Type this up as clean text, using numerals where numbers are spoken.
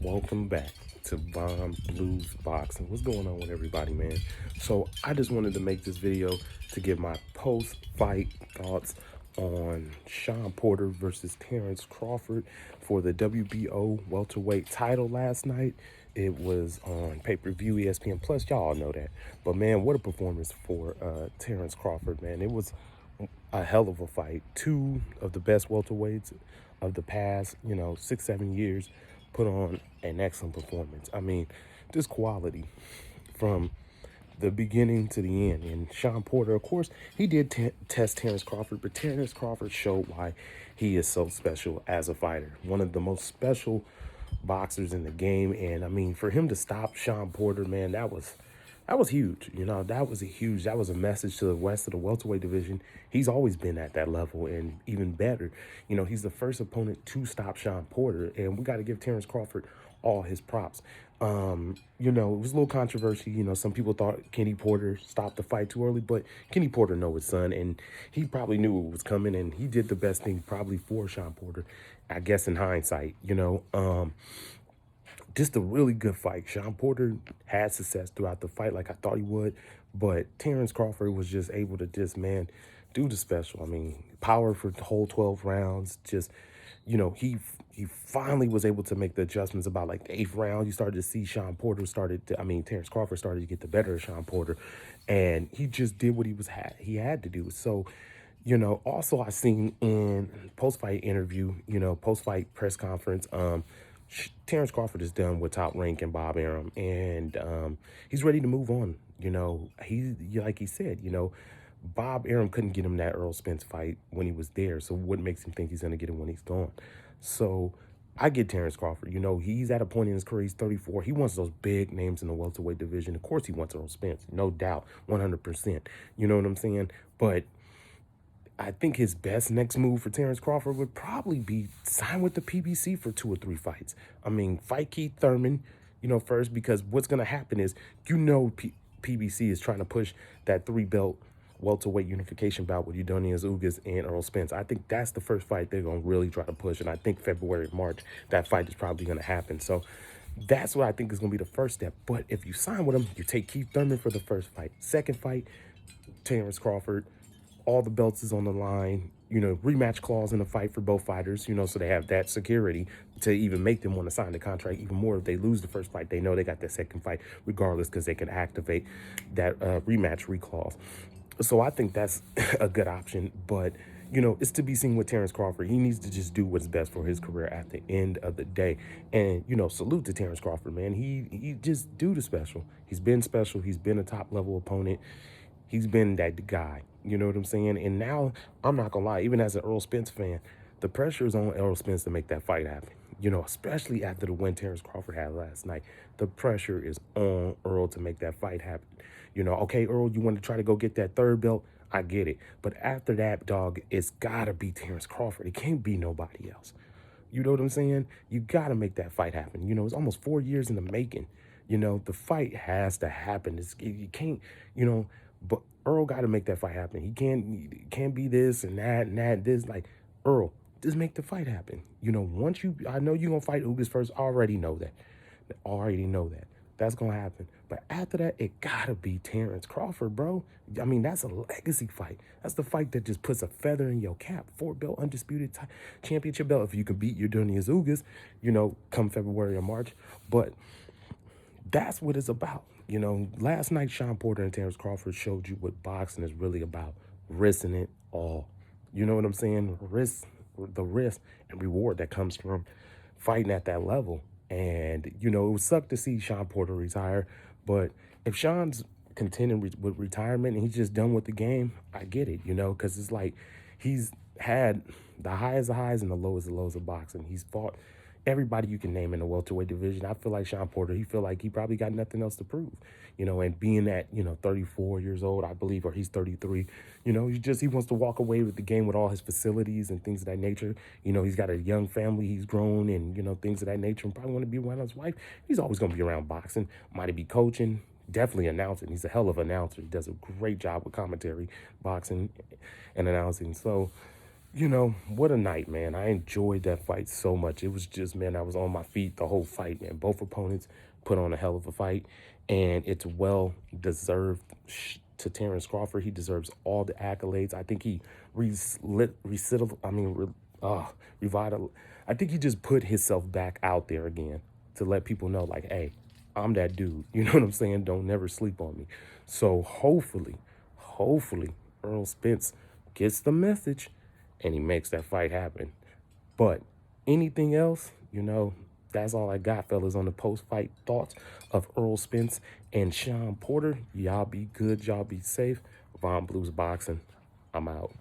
Welcome back to Bomb Blues Boxing. What's going on with everybody, man? So I just wanted to make this video to give my post-fight thoughts on Sean Porter versus Terrence Crawford for the WBO welterweight title last night. It was on pay-per-view, ESPN Plus. Y'all know that. But man, what a performance for Terrence Crawford, man. It was a hell of a fight. Two of the best welterweights of the past, 6, 7 years put on an excellent performance. I mean, this quality from the beginning to the end. And Sean Porter, of course, he did test Terrence Crawford, but Terrence Crawford showed why he is so special as a fighter. One of the most special boxers in the game. And I mean, for him to stop Sean Porter, man, that was huge. That was a message to the rest of the welterweight division. He's always been at that level and even better. He's the first opponent to stop Sean Porter, and we got to give Terrence Crawford all his props. It was a little controversy. Some people thought Kenny Porter stopped the fight too early, but Kenny Porter knows his son, and he probably knew it was coming, and he did the best thing probably for Sean Porter, I guess, in hindsight. Just a really good fight. Sean Porter had success throughout the fight like I thought he would, but Terrence Crawford was just able to do the special. I mean, power for the whole 12 rounds. He finally was able to make the adjustments about like the 8th round. You started to see Terrence Crawford started to get the better of Sean Porter, and he just did what he had to do. So, also I seen in post-fight interview, post-fight press conference, Terrence Crawford is done with Top Rank and Bob Arum, and he's ready to move on. Like he said, Bob Arum couldn't get him that Earl Spence fight when he was there, so what makes him think he's going to get him when he's gone? So I get Terrence Crawford. He's at a point in his career, he's 34. He wants those big names in the welterweight division. Of course he wants Earl Spence, no doubt, 100%. You know what I'm saying? But I think his best next move for Terrence Crawford would probably be sign with the PBC for 2 or 3 fights. I mean, fight Keith Thurman, first, because what's going to happen is, PBC is trying to push that 3-belt welterweight unification bout with Udonius Ugas and Earl Spence. I think that's the first fight they're going to really try to push, and I think February, March, that fight is probably going to happen. So that's what I think is going to be the first step. But if you sign with him, you take Keith Thurman for the first fight. Second fight, Terrence Crawford. All the belts is on the line, rematch clause in the fight for both fighters, so they have that security to even make them want to sign the contract even more. If they lose the first fight, they know they got that second fight regardless, because they can activate that rematch reclause. So I think that's a good option, but it's to be seen with Terrence Crawford. He needs to just do what's best for his career at the end of the day. And, salute to Terrence Crawford, man. He just do the special. He's been special. He's been a top-level opponent. He's been that guy. You know what I'm saying? And now, I'm not going to lie, even as an Earl Spence fan, the pressure is on Earl Spence to make that fight happen. Especially after the win Terrence Crawford had last night. The pressure is on Earl to make that fight happen. Okay, Earl, you want to try to go get that 3rd belt? I get it. But after that, dog, it's got to be Terrence Crawford. It can't be nobody else. You know what I'm saying? You got to make that fight happen. It's almost 4 years in the making. The fight has to happen. You can't, but Earl got to make that fight happen. He can't be this and that, this. Like, Earl, just make the fight happen. I know you're going to fight Ugas first. I already know that. That's going to happen. But after that, it got to be Terrence Crawford, bro. I mean, that's a legacy fight. That's the fight that just puts a feather in your cap. 4-belt undisputed championship belt. If you can beat your Udonius Ugas, come February or March. But that's what it's about. Last night, Sean Porter and Terrence Crawford showed you what boxing is really about. Risking it all. You know what I'm saying? The risk and reward that comes from fighting at that level. And, it would suck to see Sean Porter retire. But if Sean's contending with retirement and he's just done with the game, I get it, because it's like he's had the highest of highs and the lowest of lows of boxing. He's fought everybody you can name in the welterweight division. I feel like Sean Porter, he feel like he probably got nothing else to prove, and being at, 34 years old, I believe, or he's 33, he wants to walk away with the game with all his facilities and things of that nature. He's got a young family, he's grown, and, things of that nature, and probably want to be around his wife. He's always going to be around boxing, might be coaching, definitely announcing. He's a hell of an announcer. He does a great job with commentary, boxing, and announcing. So, You know, what a night, man. I enjoyed that fight so much. It was just, man, I was on my feet the whole fight, man. Both opponents put on a hell of a fight, and it's well deserved to Terrence Crawford. He deserves all the accolades. I think he revital. I think he just put himself back out there again to let people know, like, hey, I'm that dude. You know what I'm saying? Don't never sleep on me. So hopefully, Earl Spence gets the message and he makes that fight happen. But anything else, you know, that's all I got, fellas, on the post-fight thoughts of Earl Spence and Sean Porter. Y'all be good. Y'all be safe. Von Blues Boxing. I'm out.